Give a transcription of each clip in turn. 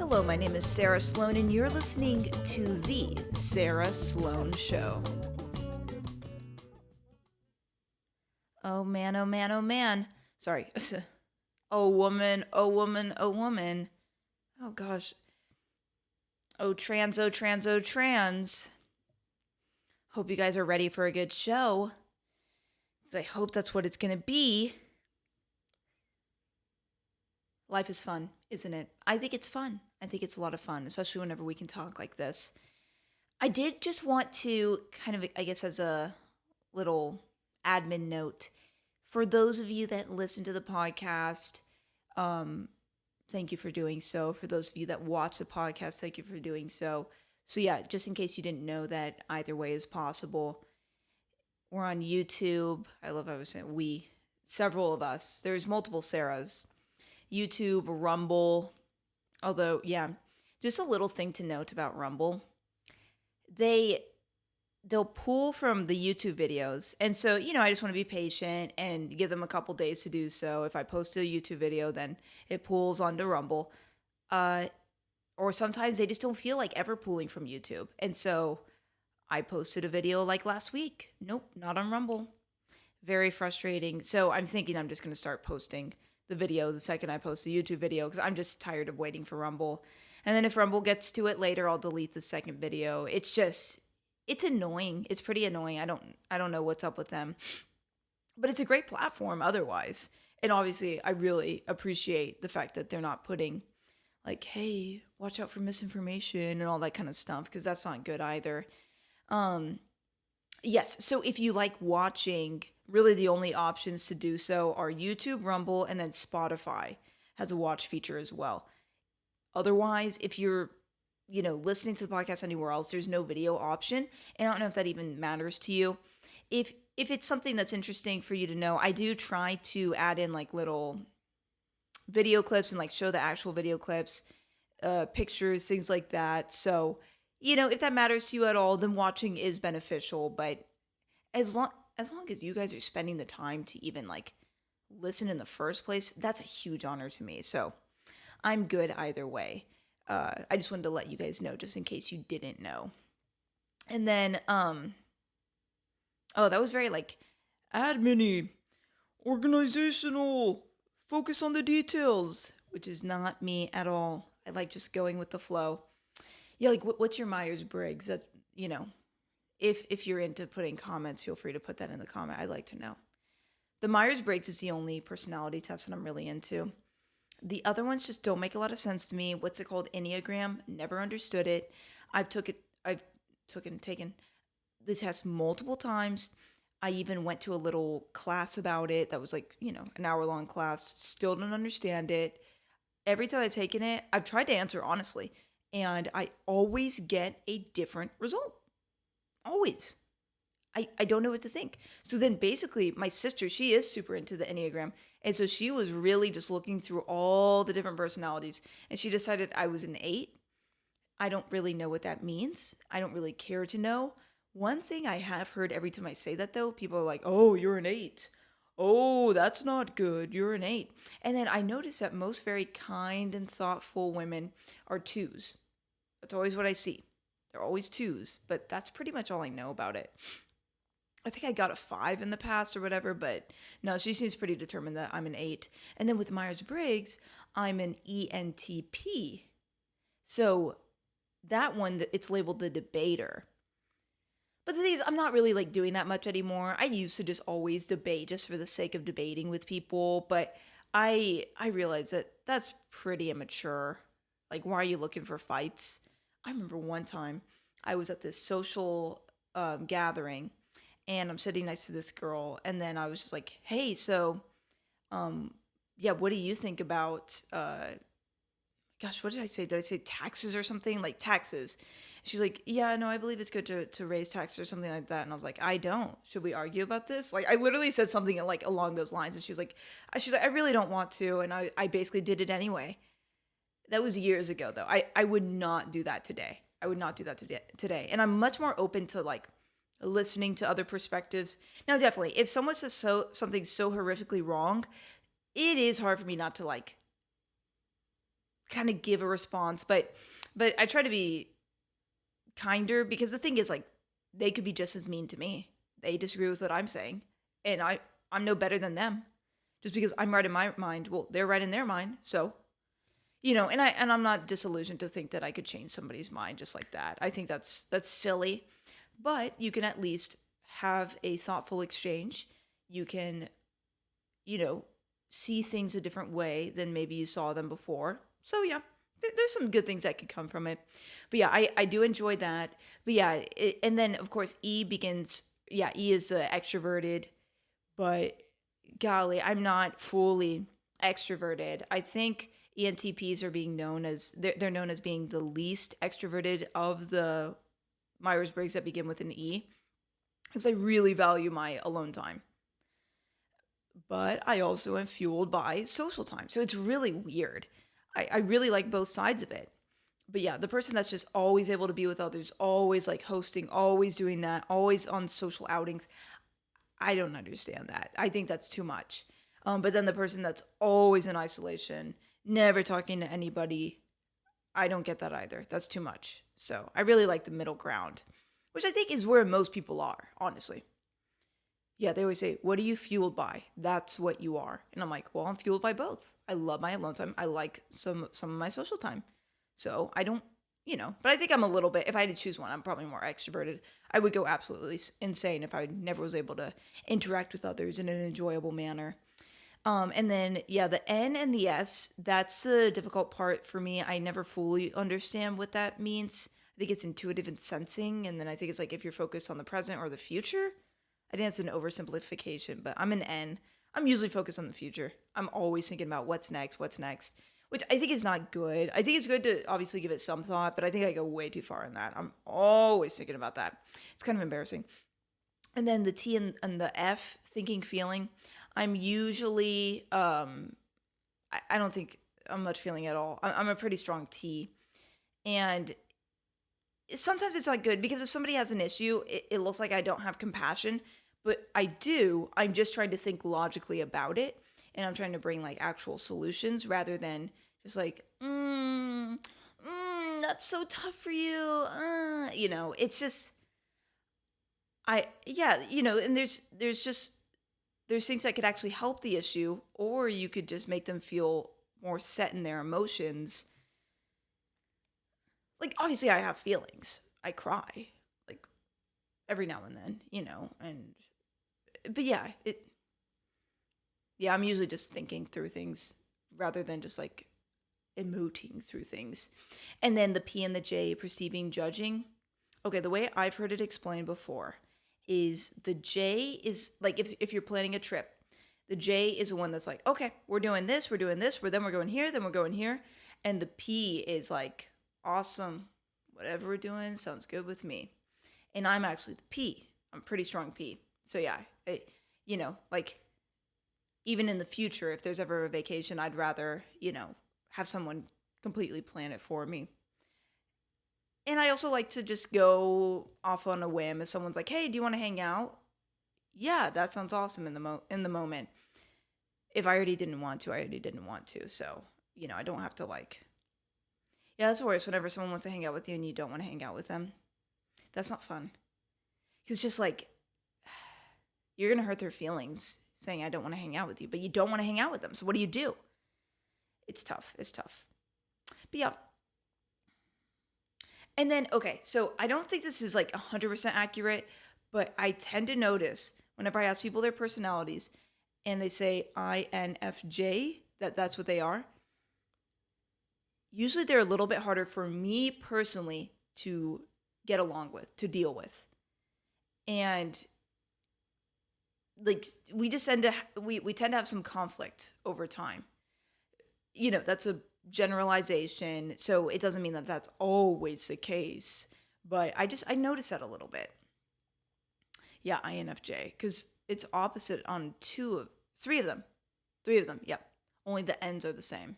Hello, my name is Sarah Sloan, and you're listening to The Sarah Sloan Show. Oh man, oh man, oh man. Sorry. Oh woman, oh woman, oh woman. Oh gosh. Oh trans, oh trans, oh trans. Hope you guys are ready for a good show. 'Cause I hope that's what it's going to be. Life is fun, isn't it? I think it's fun. I think it's a lot of fun, especially whenever we can talk like this. I did just want to kind of, I guess, as a little admin note, for those of you that listen to the podcast, um, thank you for doing so. For those of you that watch the podcast, thank you for doing so. So yeah, just in case you didn't know that either way is possible, we're on YouTube. I love how I was saying several of us. There's multiple Sarahs. YouTube, Rumble. Although, yeah, just a little thing to note about Rumble. They'll pull from the YouTube videos. And so, I just want to be patient and give them a couple days to do so. If I post a YouTube video, then it pulls onto Rumble. Or sometimes they just don't feel like ever pulling from YouTube. And so I posted a video like last week. Nope, not on Rumble. Very frustrating. So I'm thinking I'm just going to start posting the video the second I post a YouTube video because I'm just tired of waiting for Rumble. And then if Rumble gets to it later, I'll delete the second video. It's annoying. It's pretty annoying. I don't know what's up with them. But it's a great platform otherwise. And obviously, I really appreciate the fact that they're not putting like, hey, watch out for misinformation and all that kind of stuff because that's not good either. Yes, so if you like watching, really the only options to do so are YouTube, Rumble, and then Spotify has a watch feature as well. Otherwise, if you're, listening to the podcast anywhere else, there's no video option. And I don't know if that even matters to you. If it's something that's interesting for you to know, I do try to add in like little video clips and like show the actual video clips, pictures, things like that. So, if that matters to you at all, then watching is beneficial. But as long as you guys are spending the time to even like listen in the first place, that's a huge honor to me. So I'm good either way. I just wanted to let you guys know just in case you didn't know. And then, that was very like admin-y, organizational, focus on the details, which is not me at all. I like just going with the flow. Yeah, like what's your Myers-Briggs? That's, if you're into putting comments, feel free to put that in the comment. I'd like to know. The Myers-Briggs is the only personality test that I'm really into. The other ones just don't make a lot of sense to me. What's it called? Enneagram. Never understood it. I've taken the test multiple times. I even went to a little class about it that was like, an hour-long class. Still don't understand it. Every time I've taken it, I've tried to answer honestly, and I always get a different result. Always. I don't know what to think. So then basically my sister, she is super into the Enneagram. And so she was really just looking through all the different personalities. And she decided I was an 8. I don't really know what that means. I don't really care to know. One thing I have heard every time I say that though, people are like, oh, you're an 8. Oh, that's not good. You're an 8. And then I notice that most very kind and thoughtful women are 2s. That's always what I see. They're always 2s, but that's pretty much all I know about it. I think I got a 5 in the past or whatever, but no, she seems pretty determined that I'm an 8. And then with Myers-Briggs, I'm an ENTP. So that one, it's labeled the debater. But the thing is, I'm not really like doing that much anymore. I used to just always debate just for the sake of debating with people, but I realize that that's pretty immature. Like, why are you looking for fights? I remember one time I was at this social gathering, and I'm sitting next to this girl, and then I was just like, hey, so, what do you think about, what did I say? Did I say taxes or something? Like taxes. She's like, yeah, no, I believe it's good to raise taxes or something like that. And I was like, I don't. Should we argue about this? Like, I literally said something like along those lines. And she's like, I really don't want to. And I basically did it anyway. That was years ago, though. I would not do that today. I would not do that today. And I'm much more open to like listening to other perspectives. Now, definitely, if someone says something so horrifically wrong, it is hard for me not to like kind of give a response, but I try to be kinder because the thing is like they could be just as mean to me. They disagree with what I'm saying, and I'm no better than them. Just because I'm right in my mind, well, they're right in their mind. So, and I'm not disillusioned to think that I could change somebody's mind just like that. I think that's silly, but you can at least have a thoughtful exchange. You can, you know, see things a different way than maybe you saw them before. So yeah, there's some good things that could come from it. But yeah, I do enjoy that. But yeah, and then of course E begins. Yeah, E is extroverted, but golly, I'm not fully extroverted. I think ENTPs are being known as they're known as being the least extroverted of the Myers Briggs that begin with an E, because I really value my alone time. But I also am fueled by social time. So it's really weird. I really like both sides of it. But yeah, the person that's just always able to be with others, always like hosting, always doing that, always on social outings, I don't understand that. I think that's too much. But then the person that's always in isolation, never talking to anybody, I don't get that either. That's too much. So I really like the middle ground, which I think is where most people are, honestly. Yeah, they always say, "What are you fueled by?" That's what you are. And I'm like, "Well, I'm fueled by both. I love my alone time. I like some of my social time." So I don't, but I think I'm a little bit, if I had to choose one, I'm probably more extroverted. I would go absolutely insane if I never was able to interact with others in an enjoyable manner. And then, yeah, the N and the S, that's the difficult part for me. I never fully understand what that means. I think it's intuitive and sensing. And then I think it's like if you're focused on the present or the future, I think that's an oversimplification, but I'm an N. I'm usually focused on the future. I'm always thinking about what's next, which I think is not good. I think it's good to obviously give it some thought, but I think I go way too far in that. I'm always thinking about that. It's kind of embarrassing. And then the T and the F, thinking, feeling. I'm usually, I don't think I'm much feeling at all. I'm a pretty strong T. And sometimes it's not good because if somebody has an issue, it looks like I don't have compassion, but I do. I'm just trying to think logically about it, and I'm trying to bring like actual solutions rather than just like, that's so tough for you. It's just yeah, and there's things that could actually help the issue, or you could just make them feel more set in their emotions. Like obviously I have feelings. I cry like every now and then, and but yeah, I'm usually just thinking through things rather than just like emoting through things. And then the P and the J, perceiving, judging. Okay, the way I've heard it explained before is the J is like if you're planning a trip, the J is the one that's like, okay, we're doing this, then we're going here, then we're going here. And the P is like, awesome, whatever we're doing sounds good with me. And I'm actually the P. I'm pretty strong P. So yeah, like even in the future, if there's ever a vacation, I'd rather, have someone completely plan it for me. And I also like to just go off on a whim. If someone's like, "Hey, do you want to hang out?" Yeah, that sounds awesome in the moment. If I already didn't want to, I already didn't want to. So, I don't have to like. Yeah, that's worse whenever someone wants to hang out with you and you don't want to hang out with them. That's not fun. It's just like you're going to hurt their feelings saying I don't want to hang out with you, but you don't want to hang out with them. So what do you do? It's tough. It's tough. But yeah. And then, okay, so I don't think this is like 100% accurate, but I tend to notice whenever I ask people their personalities and they say INFJ, that's what they are. Usually they're a little bit harder for me personally to get along with, to deal with. And like we just tend to we tend to have some conflict over time. That's a generalization, so it doesn't mean that that's always the case, but I notice that a little bit. Yeah, INFJ, because it's opposite on three of them. Yep. Only the ends are the same.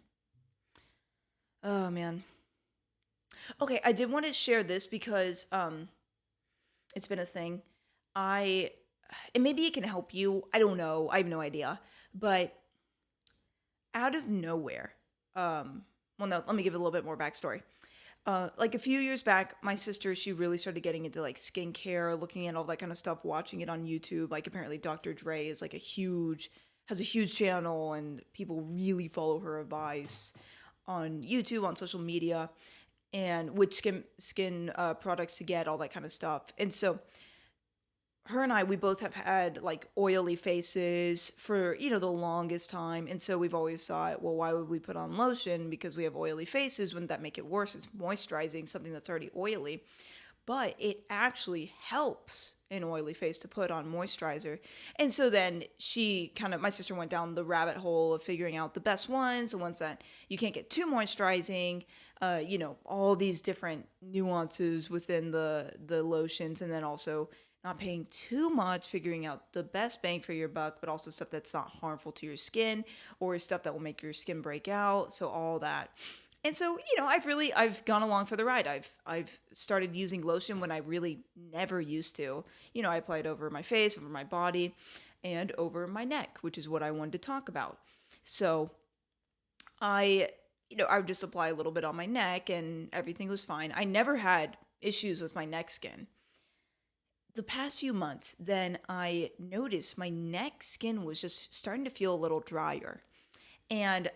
Oh man. Okay, I did want to share this because it's been a thing. I and maybe it can help you. I don't know. I have no idea. But out of nowhere, well, no, let me give it a little bit more backstory. Like a few years back, my sister, she really started getting into like skincare, looking at all that kind of stuff, watching it on YouTube. Like apparently Dr. Dre is like has a huge channel and people really follow her advice on YouTube, on social media, and which skin products to get, all that kind of stuff. And so her and I, we both have had like oily faces for, the longest time. And so we've always thought, well, why would we put on lotion? Because we have oily faces. Wouldn't that make it worse? It's moisturizing something that's already oily. But it actually helps an oily face to put on moisturizer. And so then my sister went down the rabbit hole of figuring out the best ones, the ones that you can't get too moisturizing, all these different nuances within the lotions, and then also not paying too much, figuring out the best bang for your buck, but also stuff that's not harmful to your skin or stuff that will make your skin break out. So all that. And so, I've gone along for the ride. I've started using lotion when I really never used to. I apply it over my face, over my body, and over my neck, which is what I wanted to talk about. So I would just apply a little bit on my neck and everything was fine. I never had issues with my neck skin. The past few months, then I noticed my neck skin was just starting to feel a little drier. And,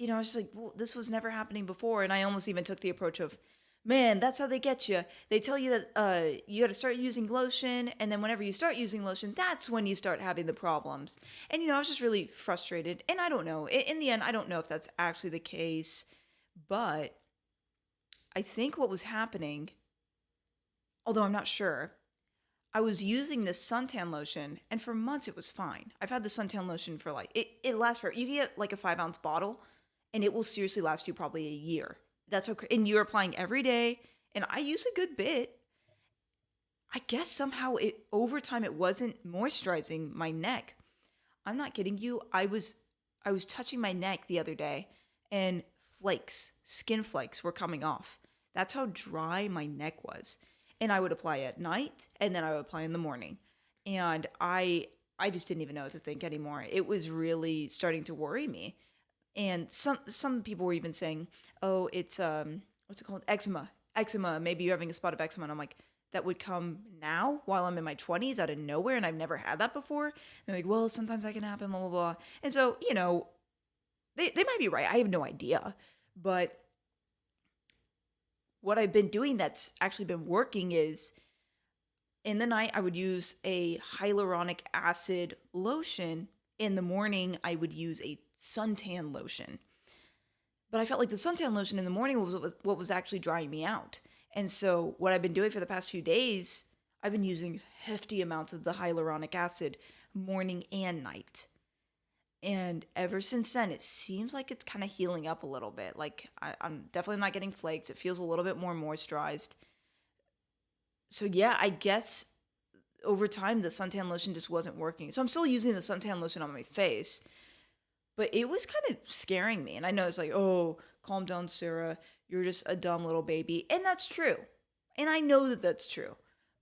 I was just like, well, this was never happening before. And I almost even took the approach of, man, that's how they get you. They tell you that you got to start using lotion. And then whenever you start using lotion, that's when you start having the problems. And, I was just really frustrated. And I don't know. In the end, I don't know if that's actually the case. But I think what was happening, although I'm not sure, I was using this suntan lotion, and for months it was fine. I've had the suntan lotion for it lasts for, you can get like a 5-ounce bottle, and it will seriously last you probably a year. That's okay. And you're applying every day, and I use a good bit. I guess somehow over time it wasn't moisturizing my neck. I'm not kidding you. I was touching my neck the other day, and skin flakes were coming off. That's how dry my neck was. And I would apply at night, and then I would apply in the morning. And I just didn't even know what to think anymore. It was really starting to worry me. And some people were even saying, oh, it's what's it called? Eczema. Maybe you're having a spot of eczema. And I'm like, that would come now while I'm in my 20s out of nowhere, and I've never had that before. And they're like, well, sometimes that can happen, blah, blah, blah. And so, they might be right. I have no idea. But what I've been doing that's actually been working is in the night, I would use a hyaluronic acid lotion. In the morning, I would use a suntan lotion. But I felt like the suntan lotion in the morning was what was actually drying me out. And so what I've been doing for the past few days, I've been using hefty amounts of the hyaluronic acid morning and night. And ever since then, it seems like it's kind of healing up a little bit. Like I'm definitely not getting flakes. It feels a little bit more moisturized. So yeah, I guess over time, the suntan lotion just wasn't working. So I'm still using the suntan lotion on my face, but it was kind of scaring me. And I know it's like, oh, calm down, Sarah. You're just a dumb little baby. And that's true. And I know that that's true.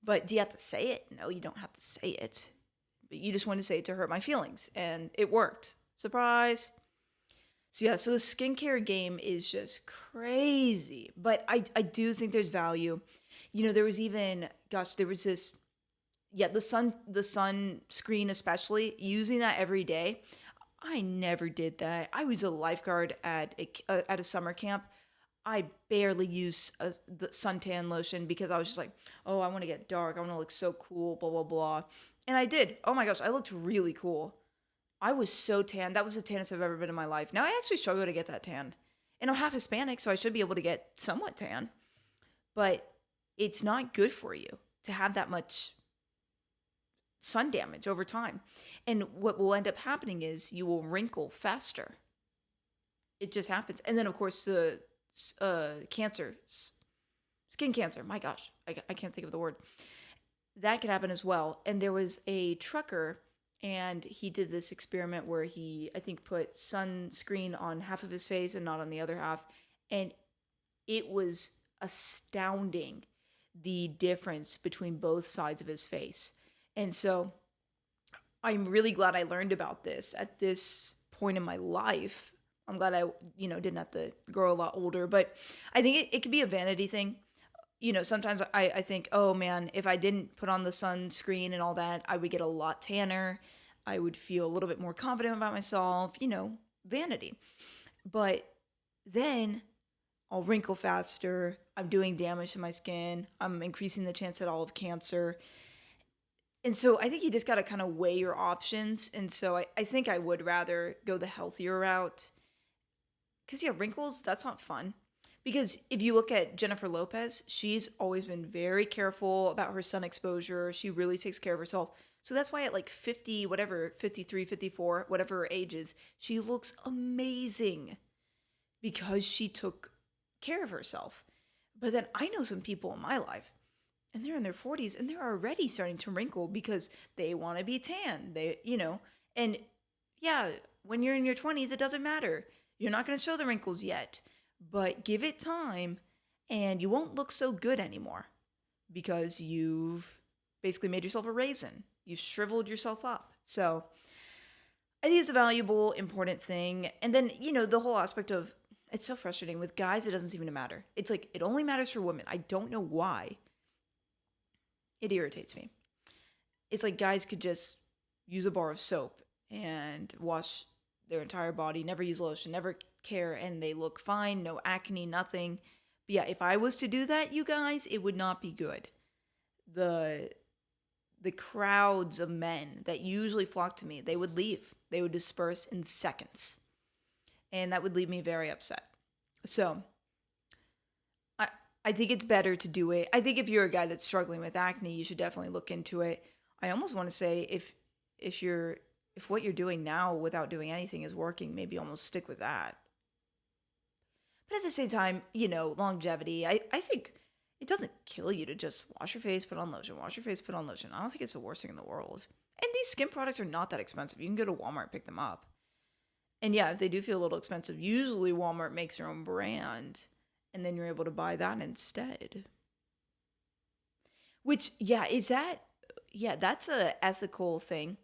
But do you have to say it? No, you don't have to say it. But you just want to say it to hurt my feelings. And it worked. Surprise. So yeah, so the skincare game is just crazy. But I do think there's value. There was even, there was this, the sunscreen especially, using that every day. I never did that. I was a lifeguard at a summer camp. I barely use the suntan lotion because I was just like, oh, I want to get dark. I want to look so cool, blah, blah, blah. And I did. Oh my gosh, I looked really cool. I was so tan. That was the tannest I've ever been in my life. Now I actually struggle to get that tan. And I'm half Hispanic, so I should be able to get somewhat tan. But it's not good for you to have that much sun damage over time. And what will end up happening is you will wrinkle faster. It just happens. And then, of course, the cancer, skin cancer, my gosh, I can't think of the word. That could happen as well. And there was a trucker, and he did this experiment where he, I think, put sunscreen on half of his face and not on the other half. And it was astounding, the difference between both sides of his face. And so I'm really glad I learned about this at this point in my life. I'm glad I, didn't have to grow a lot older. But I think it could be a vanity thing. Sometimes I think, oh man, if I didn't put on the sunscreen and all that, I would get a lot tanner. I would feel a little bit more confident about myself, vanity. But then I'll wrinkle faster. I'm doing damage to my skin. I'm increasing the chance that I'll have cancer. And so I think you just got to kind of weigh your options. And so I think I would rather go the healthier route. Because, yeah, wrinkles, that's not fun. Because if you look at Jennifer Lopez, she's always been very careful about her sun exposure. She really takes care of herself. So that's why at like 50, whatever, 53, 54, whatever her age is, she looks amazing because she took care of herself. But then I know some people in my life, and they're in their 40s and they're already starting to wrinkle because they want to be tan. And yeah, when you're in your 20s, it doesn't matter. You're not going to show the wrinkles yet, but give it time and you won't look so good anymore because you've basically made yourself a raisin. You've shriveled yourself up. So I think it's a valuable, important thing. And then, the whole aspect of it's so frustrating with guys, it doesn't seem to matter. It's like it only matters for women. I don't know why. It irritates me. It's like guys could just use a bar of soap and wash their entire body, never use lotion, never care, and they look fine, no acne, nothing. But yeah, if I was to do that, you guys, it would not be good. The crowds of men that usually flock to me, they would leave. They would disperse in seconds. And that would leave me very upset. So I think it's better to do it. I think if you're a guy that's struggling with acne, you should definitely look into it. I almost want to say if what you're doing now without doing anything is working, maybe almost stick with that. But at the same time, longevity, I think it doesn't kill you to just wash your face, put on lotion, wash your face, put on lotion. I don't think it's the worst thing in the world. And these skin products are not that expensive. You can go to Walmart and pick them up. And yeah, if they do feel a little expensive, usually Walmart makes their own brand. And then you're able to buy that instead. Which, that's a ethical thing.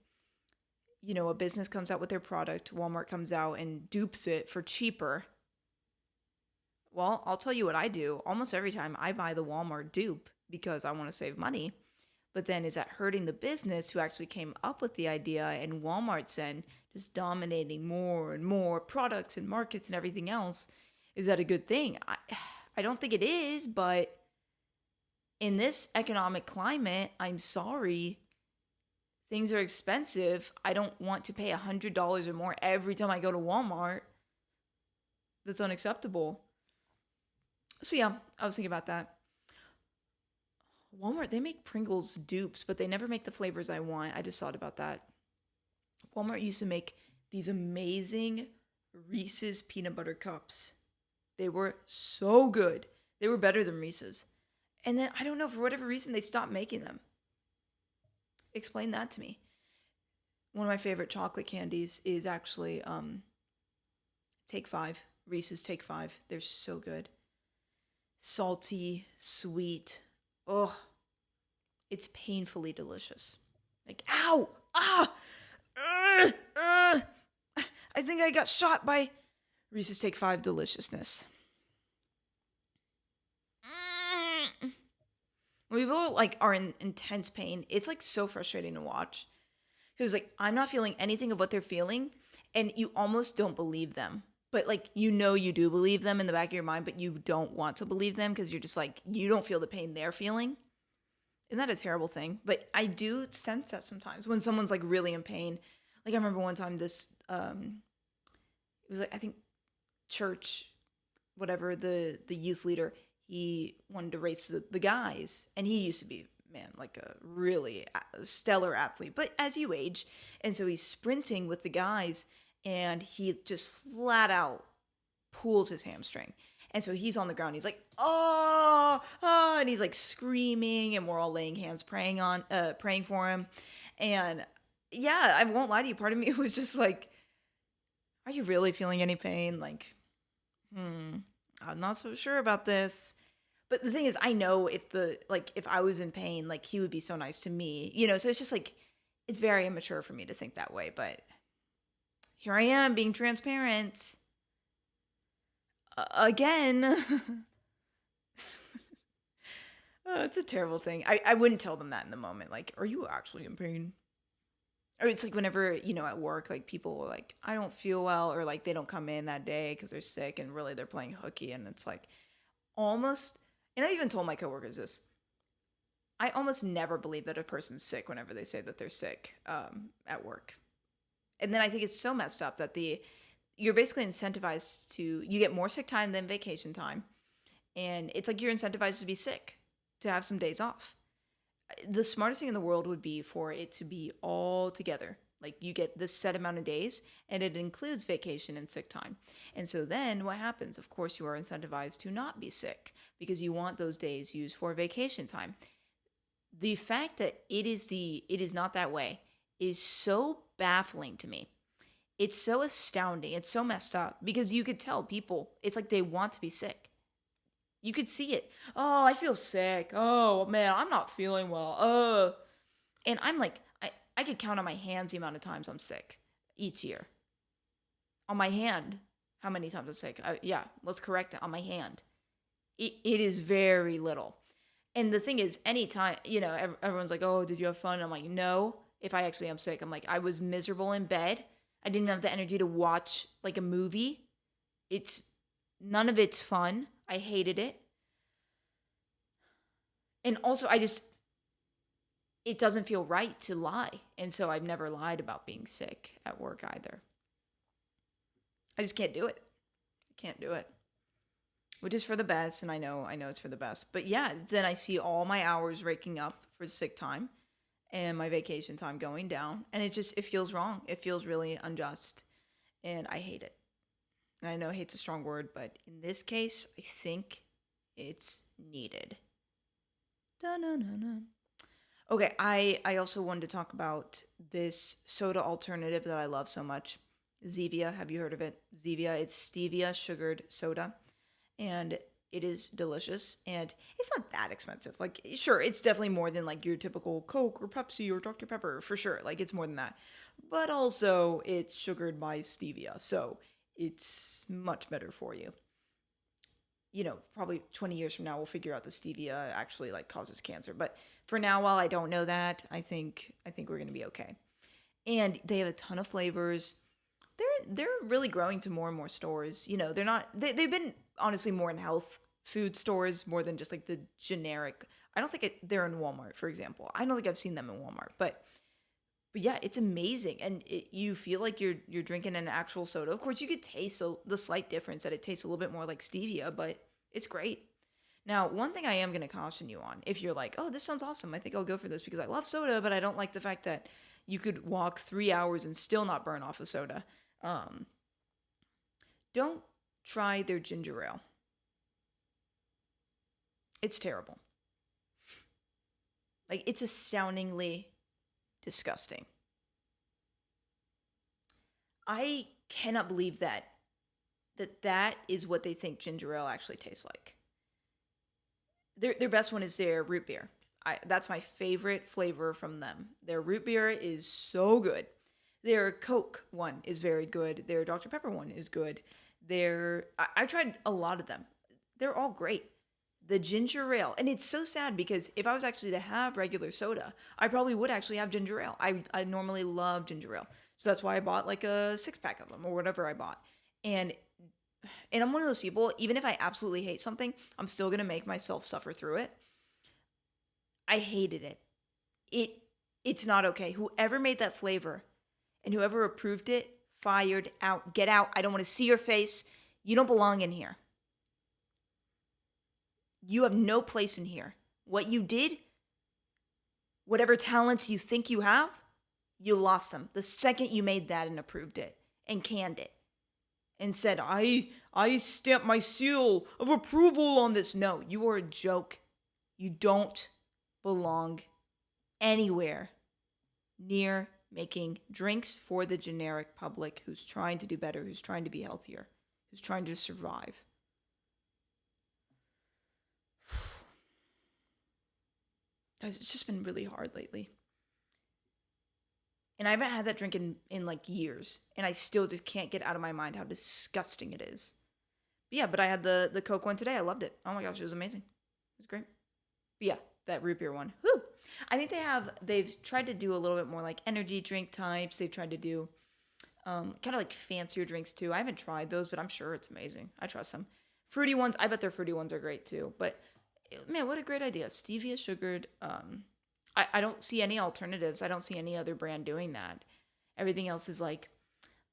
A business comes out with their product, Walmart comes out and dupes it for cheaper. Well, I'll tell you what I do. Almost every time I buy the Walmart dupe because I want to save money. But then is that hurting the business who actually came up with the idea and Walmart's then just dominating more and more products and markets and everything else? Is that a good thing? I don't think it is, but in this economic climate, I'm sorry. Things are expensive. I don't want to pay $100 or more every time I go to Walmart. That's unacceptable. So yeah, I was thinking about that. Walmart, they make Pringles dupes, but they never make the flavors I want. I just thought about that. Walmart used to make these amazing Reese's peanut butter cups. They were so good. They were better than Reese's. And then, I don't know, for whatever reason, they stopped making them. Explain that to me. One of my favorite chocolate candies is actually Take 5. Reese's Take 5. They're so good. Salty, sweet. Oh, it's painfully delicious. Like, ow! Ah! I think I got shot by Reese's Take 5 deliciousness. When people are in intense pain, it's so frustrating to watch. Because I'm not feeling anything of what they're feeling, and you almost don't believe them. But you do believe them in the back of your mind, but you don't want to believe them because you're just you don't feel the pain they're feeling. Isn't that a terrible thing? But I do sense that sometimes when someone's really in pain. I remember one time this it was I think church, whatever, the youth leader, he wanted to race the guys, and he used to be, man, a really stellar athlete, but as you age, and so he's sprinting with the guys, and he just flat out pulls his hamstring, and so he's on the ground, he's like, oh, and he's screaming, and we're all laying hands praying for him, and yeah, I won't lie to you, part of me was just are you really feeling any pain? I'm not so sure about this. But the thing is, I know if I was in pain, he would be so nice to me, so it's just it's very immature for me to think that way. But here I am being transparent. Again, it's a terrible thing. I wouldn't tell them that in the moment. Like, are you actually in pain? Or it's like whenever, at work, like people will like, I don't feel well, or like they don't come in that day because they're sick and really they're playing hooky. And it's like almost, and I even told my coworkers this, I almost never believe that a person's sick whenever they say that they're sick at work. And then I think it's so messed up that you're basically incentivized you get more sick time than vacation time. And it's like you're incentivized to be sick, to have some days off. The smartest thing in the world would be for it to be all together. Like you get this set amount of days and it includes vacation and sick time. And so then what happens? Of course, you are incentivized to not be sick because you want those days used for vacation time. The fact that it is not that way is so baffling to me. It's so astounding. It's so messed up because you could tell people, it's like they want to be sick. You could see it. Oh, I feel sick. Oh, man, I'm not feeling well. And I'm like, I could count on my hands the amount of times I'm sick each year. On my hand, how many times I'm sick? Yeah, let's correct it. On my hand. It is very little. And the thing is, anytime, everyone's like, oh, did you have fun? I'm like, no. If I actually am sick, I'm like, I was miserable in bed. I didn't have the energy to watch like a movie. None of it's fun. I hated it. And also, it doesn't feel right to lie. And so I've never lied about being sick at work either. I just can't do it. I can't do it. Which is for the best, and I know it's for the best. But yeah, then I see all my hours raking up for sick time and my vacation time going down, and it feels wrong. It feels really unjust, and I hate it. And I know hate's a strong word, but in this case, I think it's needed. Da-na-na-na. Okay, I also wanted to talk about this soda alternative that I love so much. Zevia, have you heard of it? Zevia, it's stevia sugared soda, and it is delicious, and it's not that expensive. Like, sure, it's definitely more than like your typical Coke or Pepsi or Dr. Pepper, for sure. Like, it's more than that. But also, it's sugared by stevia, so it's much better for you. Probably 20 years from now, we'll figure out the stevia actually like causes cancer. But for now, while I don't know that, I think we're gonna be okay. And they have a ton of flavors. They're really growing to more and more stores. They're not they've been honestly more in health food stores more than just like the generic. I don't think they're in Walmart, for example. I don't think I've seen them in Walmart, but yeah, it's amazing, and you feel like you're drinking an actual soda. Of course, you could taste the slight difference that it tastes a little bit more like stevia, but it's great. Now, one thing I am going to caution you on, if you're like, oh, this sounds awesome, I think I'll go for this because I love soda, but I don't like the fact that you could walk 3 hours and still not burn off a soda. Don't try their ginger ale. It's terrible. Like, it's astoundingly disgusting. I cannot believe that is what they think ginger ale actually tastes like. Their best one is their root beer. That's my favorite flavor from them. Their root beer is so good. Their Coke one is very good. Their Dr. Pepper one is good. I've tried a lot of them. They're all great. The ginger ale, and it's so sad because if I was actually to have regular soda, I probably would actually have ginger ale. I normally love ginger ale, so that's why I bought like a 6 pack of them or whatever I bought. And and I'm one of those people. Even if I absolutely hate something, I'm still gonna make myself suffer through it. I hated it. It it's not okay. Whoever made that flavor and whoever approved it, fired, out, get out. I don't want to see your face. You don't belong in here. You have no place in here. What you did, whatever talents you think you have, you lost them the second you made that and approved it and canned it and said, I stamp my seal of approval on this. No, you are a joke. You don't belong anywhere near making drinks for the generic public who's trying to do better, who's trying to be healthier, who's trying to survive. Guys, it's just been really hard lately. And I haven't had that drink in like years. And I still just can't get out of my mind how disgusting it is. But yeah, but I had the Coke one today. I loved it. Oh my gosh, it was amazing. It was great. But yeah, that root beer one. Whew. I think they've tried to do a little bit more like energy drink types. They've tried to do kind of like fancier drinks too. I haven't tried those, but I'm sure it's amazing. I trust them. Fruity ones, I bet their fruity ones are great too. But man, what a great idea. Stevia sugared. I don't see any alternatives. I don't see any other brand doing that. Everything else is like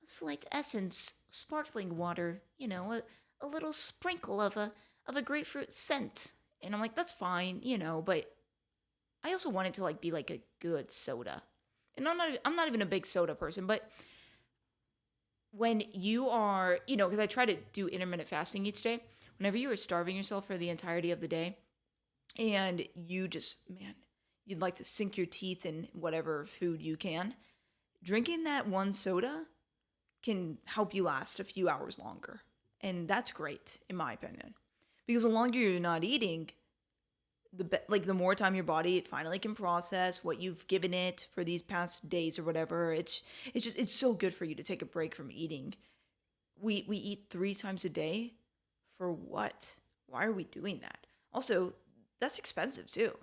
a slight essence, sparkling water, a little sprinkle of a grapefruit scent. And I'm like, that's fine, but I also want it to like be like a good soda. And I'm not even a big soda person, but when you are, because I try to do intermittent fasting each day, whenever you are starving yourself for the entirety of the day and you just, man, you'd like to sink your teeth in whatever food you can, drinking that one soda can help you last a few hours longer. And that's great, in my opinion. Because the longer you're not eating, the more time your body finally can process what you've given it for these past days or whatever. It's so good for you to take a break from eating. We eat 3 times a day for what? Why are we doing that? Also, that's expensive too.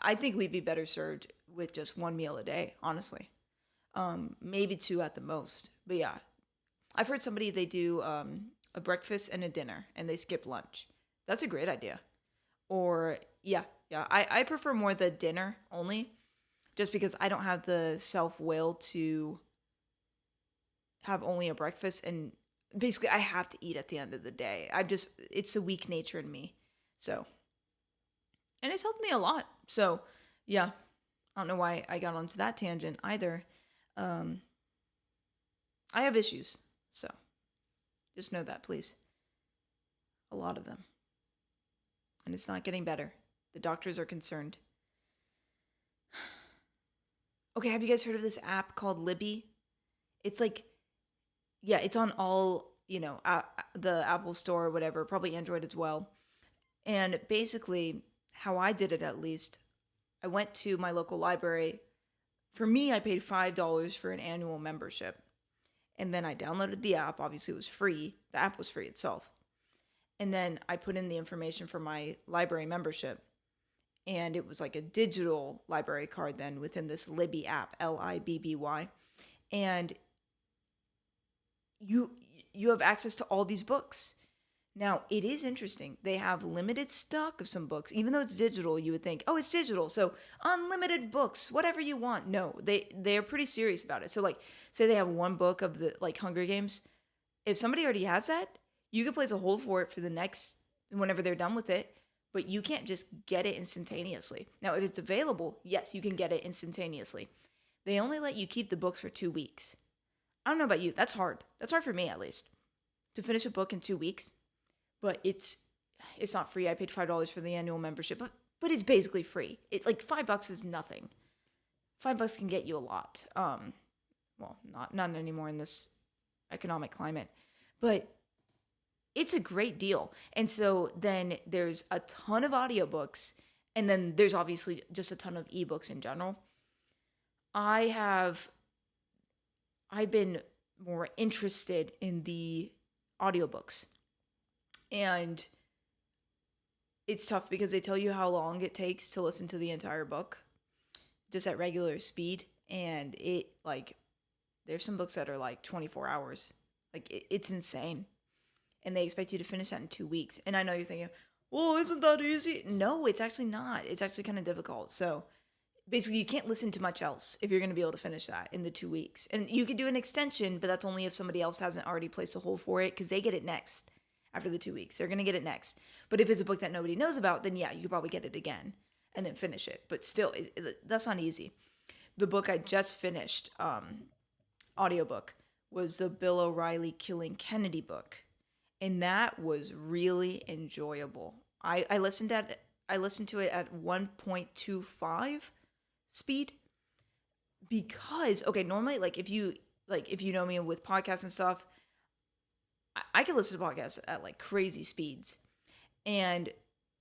I think we'd be better served with just one meal a day, honestly. Maybe two at the most. But yeah, I've heard somebody they do a breakfast and a dinner and they skip lunch. That's a great idea. Or yeah. I prefer more the dinner only, just because I don't have the self will to have only a breakfast, and basically I have to eat at the end of the day. It's a weak nature in me. So, and it's helped me a lot. So, yeah, I don't know why I got onto that tangent either. Um, I have issues, so just know that, please. A lot of them. And it's not getting better. The doctors are concerned. Okay, have you guys heard of this app called Libby? It's like, yeah, it's on all, the Apple Store or whatever, probably Android as well. And basically, how I did it at least, I went to my local library. For me, I paid $5 for an annual membership. And then I downloaded the app. Obviously, it was free. The app was free itself. And then I put in the information for my library membership. And it was like a digital library card then within this Libby app, Libby. And you have access to all these books. Now, it is interesting. They have limited stock of some books. Even though it's digital, you would think, oh, it's digital, so unlimited books, whatever you want. No, they're pretty serious about it. So, like, say they have one book of the, like, Hunger Games. If somebody already has that, you could place a hold for it for the next, whenever they're done with it, but you can't just get it instantaneously. Now, if it's available, yes, you can get it instantaneously. They only let you keep the books for 2 weeks. I don't know about you. That's hard. That's hard for me, at least, to finish a book in 2 weeks. But it's not free. I paid $5 for the annual membership, but it's basically free. It like $5 is nothing. $5 can get you a lot. Well, not anymore in this economic climate, but it's a great deal. And so then there's a ton of audiobooks, and then there's obviously just a ton of ebooks in general. I've been more interested in the audiobooks. And it's tough because they tell you how long it takes to listen to the entire book just at regular speed. And there's some books that are like 24 hours. Like, it's insane. And they expect you to finish that in 2 weeks. And I know you're thinking, well, isn't that easy? No, it's actually not. It's actually kind of difficult. So basically, you can't listen to much else if you're going to be able to finish that in the 2 weeks. And you could do an extension, but that's only if somebody else hasn't already placed a hold for it, because they get it next. After the 2 weeks, they're going to get it next. But if it's a book that nobody knows about, then yeah, you could probably get it again and then finish it. But still, that's not easy. The book I just finished, audiobook, was the Bill O'Reilly Killing Kennedy book. And that was really enjoyable. I listened to it at 1.25 speed because, okay, normally, if you know me with podcasts and stuff, I can listen to podcasts at like crazy speeds and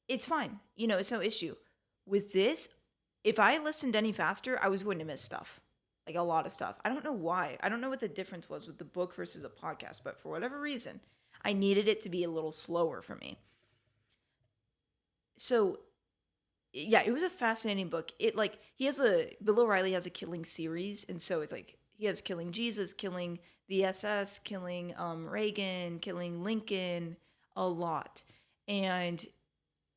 it's fine. It's no issue. With this, if I listened any faster, I was going to miss stuff, like a lot of stuff. I don't know why. I don't know what the difference was with the book versus a podcast, but for whatever reason, I needed it to be a little slower for me. So yeah, it was a fascinating book. It like he has a Bill O'Reilly has a killing series, and so it's like he has killing Jesus, killing the SS, killing Reagan, killing Lincoln, a lot. And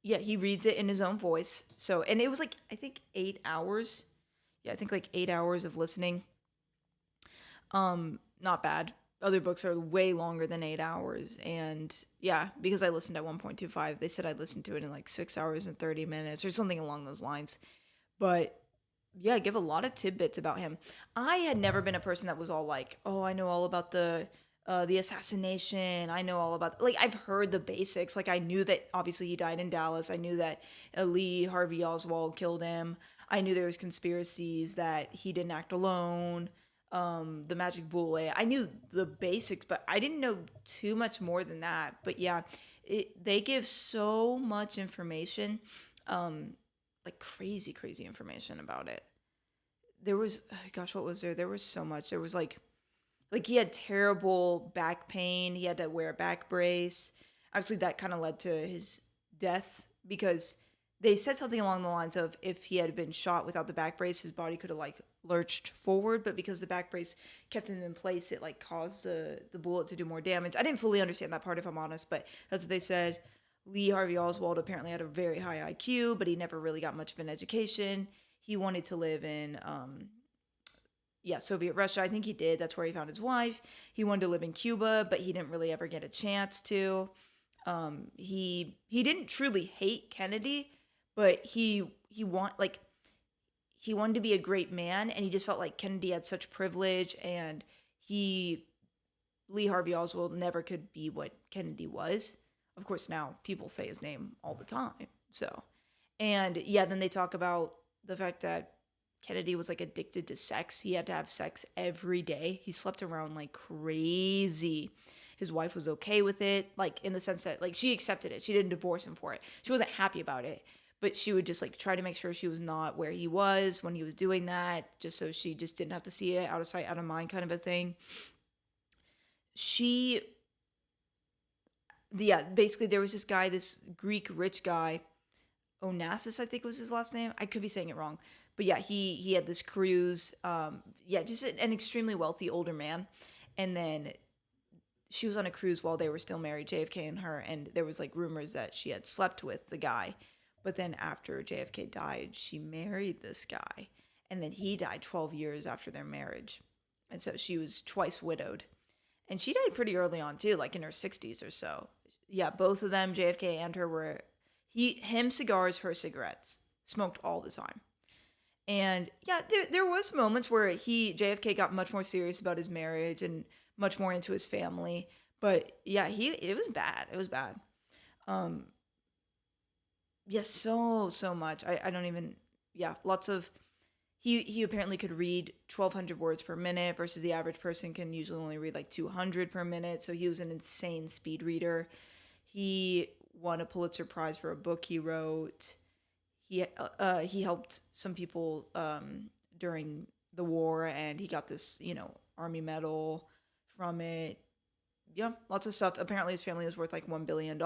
yeah, he reads it in his own voice. So and it was like I think 8 hours. Yeah, I think like 8 hours of listening. Not bad. Other books are way longer than 8 hours. And yeah, because I listened at 1.25, they said I listened to it in like 6 hours and 30 minutes or something along those lines. But yeah, I give a lot of tidbits about him. I had never been a person that was all like, oh, I know all about the assassination. I know all about like I've heard the basics. Like I knew that obviously he died in Dallas. I knew that Lee Harvey Oswald killed him. I knew there was conspiracies that he didn't act alone. The magic bullet. I knew the basics, but I didn't know too much more than that. But yeah, they give so much information, like crazy, crazy information about it. There was, gosh, what was there? There was so much. There was like he had terrible back pain. He had to wear a back brace. Actually, that kind of led to his death because they said something along the lines of if he had been shot without the back brace, his body could have like lurched forward, but because the back brace kept him in place, it like caused the bullet to do more damage. I didn't fully understand that part if I'm honest, but that's what they said. Lee Harvey Oswald apparently had a very high IQ, but he never really got much of an education. He wanted to live in yeah, Soviet Russia. I think he did. That's where he found his wife. He wanted to live in Cuba, but he didn't really ever get a chance to. He didn't truly hate Kennedy, but he wanted to be a great man, and he just felt like Kennedy had such privilege, and he Lee Harvey Oswald never could be what Kennedy was. Of course, now people say his name all the time. So, and yeah, then they talk about the fact that Kennedy was like addicted to sex. He had to have sex every day. He slept around like crazy. His wife was okay with it, like in the sense that like she accepted it. She didn't divorce him for it. She wasn't happy about it, but she would just like try to make sure she was not where he was when he was doing that, just so she just didn't have to see it, out of sight, out of mind kind of a thing. She Yeah, basically there was this guy, this Greek rich guy, Onassis, I think was his last name. I could be saying it wrong, but yeah, he had this cruise. Yeah, just an extremely wealthy older man, and then she was on a cruise while they were still married, JFK and her, and there was like rumors that she had slept with the guy, but then after JFK died, she married this guy, and then he died 12 years after their marriage, and so she was twice widowed, and she died pretty early on too, like in her 60s or so. Yeah, both of them, JFK and her, were him cigars, her cigarettes, smoked all the time. And yeah, there was moments where JFK got much more serious about his marriage and much more into his family. But yeah, it was bad. It was bad. Um, yes, so much. I don't even yeah, lots of he apparently could read 1,200 words per minute versus the average person can usually only read like 200 per minute. So he was an insane speed reader. He won a Pulitzer Prize for a book he wrote. He helped some people during the war, and he got this army medal from it. Yeah, lots of stuff. Apparently, his family was worth like $1 billion.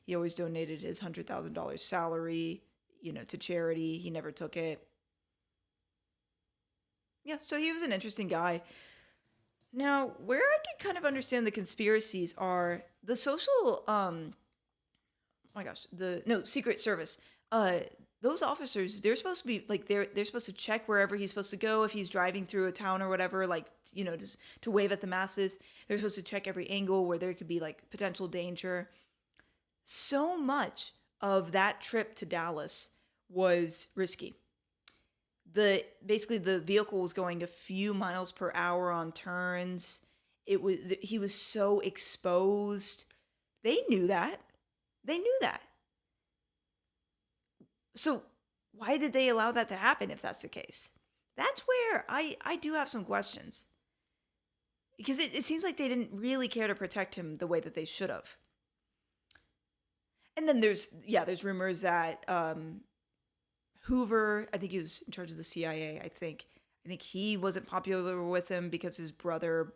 He always donated his $100,000 salary, to charity. He never took it. Yeah, so he was an interesting guy. Now, where I can kind of understand the conspiracies are the social oh my gosh, the no, Secret Service. Uh those officers, they're supposed to be like they're supposed to check wherever he's supposed to go if he's driving through a town or whatever, like, just to wave at the masses. They're supposed to check every angle where there could be like potential danger. So much of that trip to Dallas was risky. The vehicle was going a few miles per hour on turns. He was so exposed. They knew that. They knew that. So why did they allow that to happen if that's the case? That's where I do have some questions. Because it seems like they didn't really care to protect him the way that they should have. And then there's rumors that Hoover, I think he was in charge of the CIA, I think he wasn't popular with him because his brother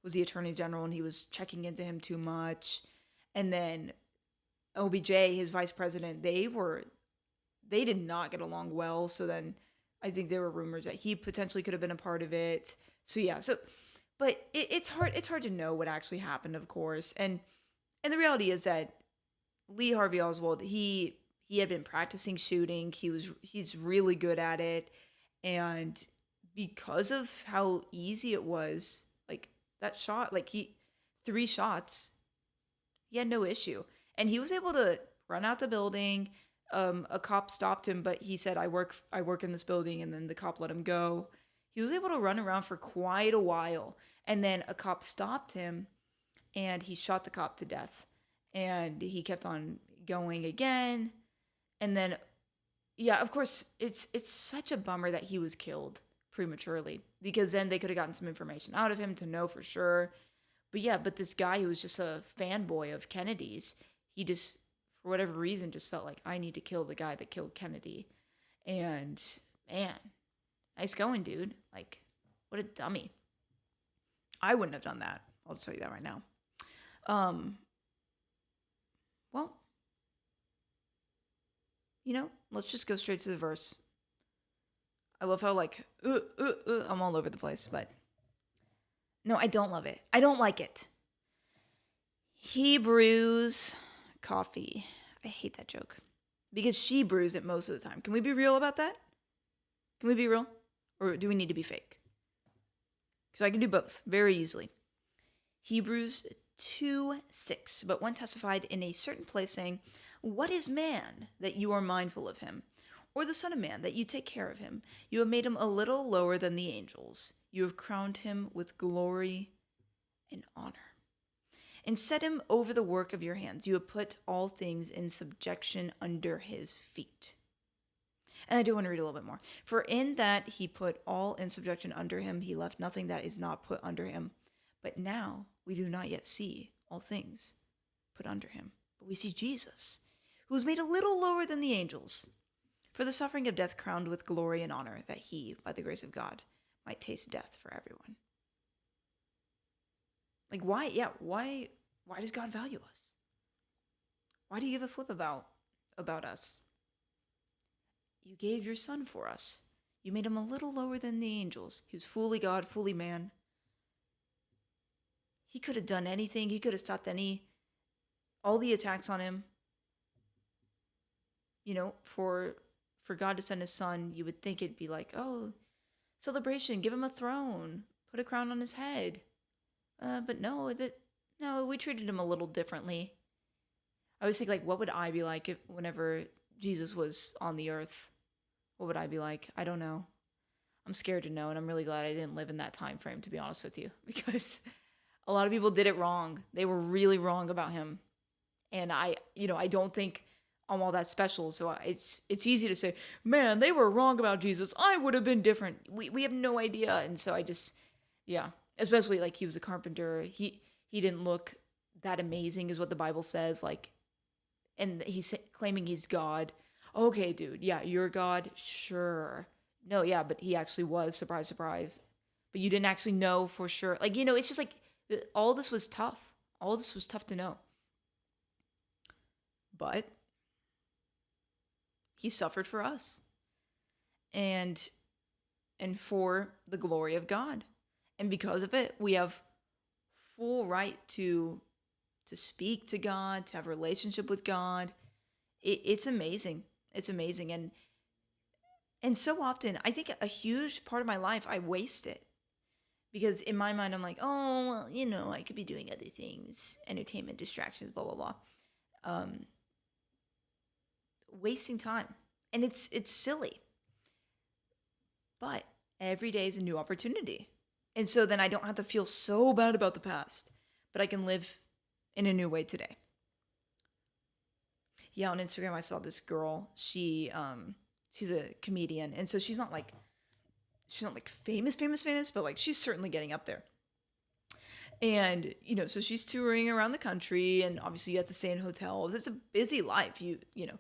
was the attorney general, and he was checking into him too much. And then OBJ, his vice president, they did not get along well. So then I think there were rumors that he potentially could have been a part of it. So yeah, but it's hard to know what actually happened, of course. And the reality is that Lee Harvey Oswald, he had been practicing shooting. He's really good at it. And because of how easy it was, like that shot, like he 3 shots, he had no issue. And he was able to run out the building. A cop stopped him, but he said, I work in this building, and then the cop let him go. He was able to run around for quite a while. And then a cop stopped him, and he shot the cop to death. And he kept on going again. And then, yeah, of course, it's such a bummer that he was killed prematurely, because then they could have gotten some information out of him to know for sure. But yeah, but this guy who was just a fanboy of Kennedy's, he just, for whatever reason, just felt like, I need to kill the guy that killed Kennedy. And man, nice going, dude. Like, what a dummy. I wouldn't have done that. I'll just tell you that right now. Well, let's just go straight to the verse. I love how, like, I'm all over the place, but no, I don't love it. I don't like it. He brews coffee. I hate that joke because she brews it most of the time. Can we be real about that? Can we be real? Or do we need to be fake? Because I can do both very easily. Hebrews 2:6. But one testified in a certain place, saying, what is man that you are mindful of him? Or the son of man that you take care of him? You have made him a little lower than the angels. You have crowned him with glory and honor, and set him over the work of your hands. You have put all things in subjection under his feet. And I do want to read a little bit more. For in that he put all in subjection under him, he left nothing that is not put under him. But now we do not yet see all things put under him. But we see Jesus, who was made a little lower than the angels, for the suffering of death crowned with glory and honor, that he, by the grace of God, might taste death for everyone. Like, why? Yeah, why does God value us? Why do you give a flip about us? You gave your son for us. You made him a little lower than the angels. He was fully God, fully man. He could have done anything. He could have stopped all the attacks on him. For God to send his son, you would think it'd be like, oh, celebration, give him a throne, put a crown on his head. But no, we treated him a little differently. I always think, like, what would I be like whenever Jesus was on the earth? What would I be like? I don't know. I'm scared to know, and I'm really glad I didn't live in that time frame, to be honest with you, because a lot of people did it wrong. They were really wrong about him. And I don't think I'm all that special. So it's easy to say, man, they were wrong about Jesus. I would have been different. We have no idea. And so especially like he was a carpenter. He didn't look that amazing is what the Bible says. Like, and he's claiming he's God. Okay, dude. Yeah, you're God. Sure. No, yeah, but he actually was. Surprise, surprise. But you didn't actually know for sure. Like, it's just like all this was tough. All this was tough to know. But he suffered for us. And for the glory of God. And because of it, we have full right to speak to God, to have a relationship with God. It's amazing. It's amazing. And so often, I think a huge part of my life, I waste it. Because in my mind, I'm like, oh, well, I could be doing other things, entertainment, distractions, blah, blah, blah. Wasting time. And it's silly. But every day is a new opportunity. And so then I don't have to feel so bad about the past, but I can live in a new way today. Yeah, on Instagram I saw this girl. She's a comedian, and so she's not like famous, but like she's certainly getting up there. And so she's touring around the country, and obviously you have to stay in hotels. It's a busy life. You know,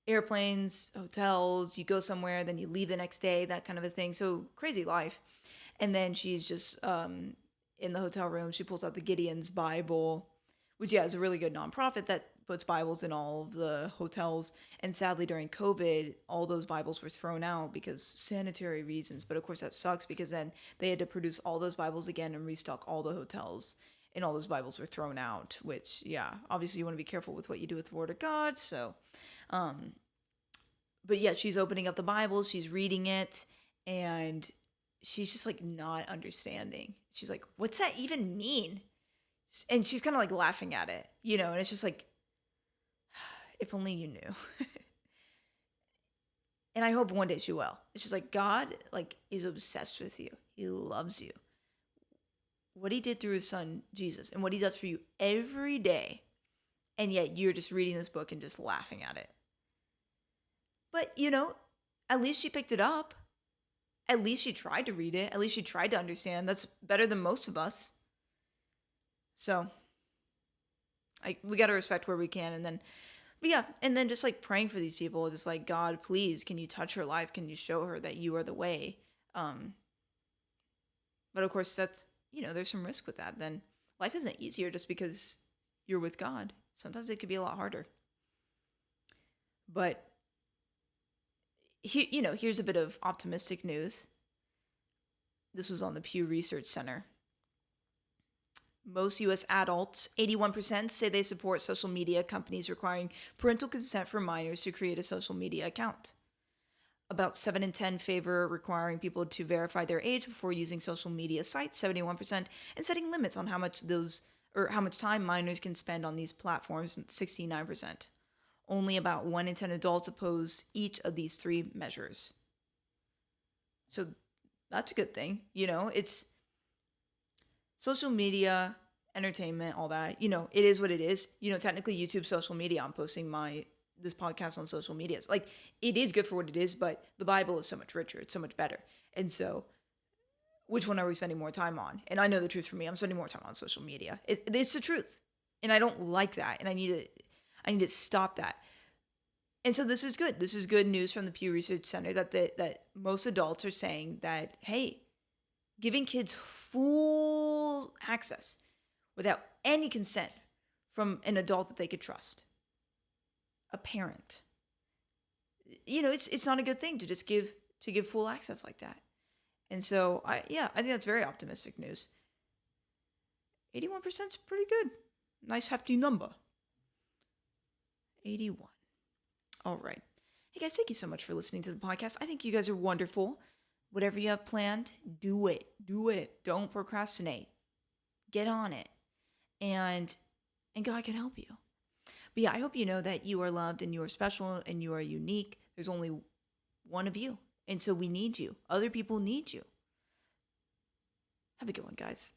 airplanes, hotels. You go somewhere, then you leave the next day, that kind of a thing. So crazy life. And then she's just in the hotel room. She pulls out the Gideon's Bible, which, yeah, is a really good nonprofit that puts Bibles in all of the hotels. And sadly, during COVID, all those Bibles were thrown out because sanitary reasons. But of course, that sucks because then they had to produce all those Bibles again and restock all the hotels. And all those Bibles were thrown out, which, yeah, obviously you want to be careful with what you do with the Word of God. So, but yeah, she's opening up the Bible, she's reading it, and she's just like not understanding. She's like, what's that even mean? And she's kind of like laughing at it, and it's just like, if only you knew. And I hope one day she will. It's just like God like is obsessed with you. He loves you. What he did through his son Jesus and what he does for you every day. And yet you're just reading this book and just laughing at it. But, at least she picked it up. At least she tried to read it. At least she tried to understand. That's better than most of us. So, we got to respect where we can. And then just like praying for these people, just like, God, please, can you touch her life? Can you show her that you are the way? But of course, that's, there's some risk with that. Then life isn't easier just because you're with God. Sometimes it could be a lot harder. But here's a bit of optimistic news. This was on the Pew Research Center. Most U.S. adults, 81%, say they support social media companies requiring parental consent for minors to create a social media account. About 7 in 10 favor requiring people to verify their age before using social media sites, 71%, and setting limits on how much time minors can spend on these platforms, 69%. Only about 1 in 10 adults oppose each of these three measures. So that's a good thing. It's social media, entertainment, all that. It is what it is. Technically YouTube's social media. I'm posting this podcast on social media. It's like, it is good for what it is, but the Bible is so much richer. It's so much better. And so which one are we spending more time on? And I know the truth for me. I'm spending more time on social media. It's the truth. And I don't like that. And I need to stop that. And so this is good. This is good news from the Pew Research Center that most adults are saying that, hey, giving kids full access without any consent from an adult that they could trust, a parent, it's not a good thing to just give full access like that. And so I think that's very optimistic news. 81% is pretty good. Nice hefty number. 81. All right. Hey guys, thank you so much for listening to the podcast. I think you guys are wonderful. Whatever you have planned, do it. Do it. Don't procrastinate. Get on it. And God can help you. But yeah, I hope you know that you are loved and you are special and you are unique. There's only one of you. And so we need you. Other people need you. Have a good one, guys.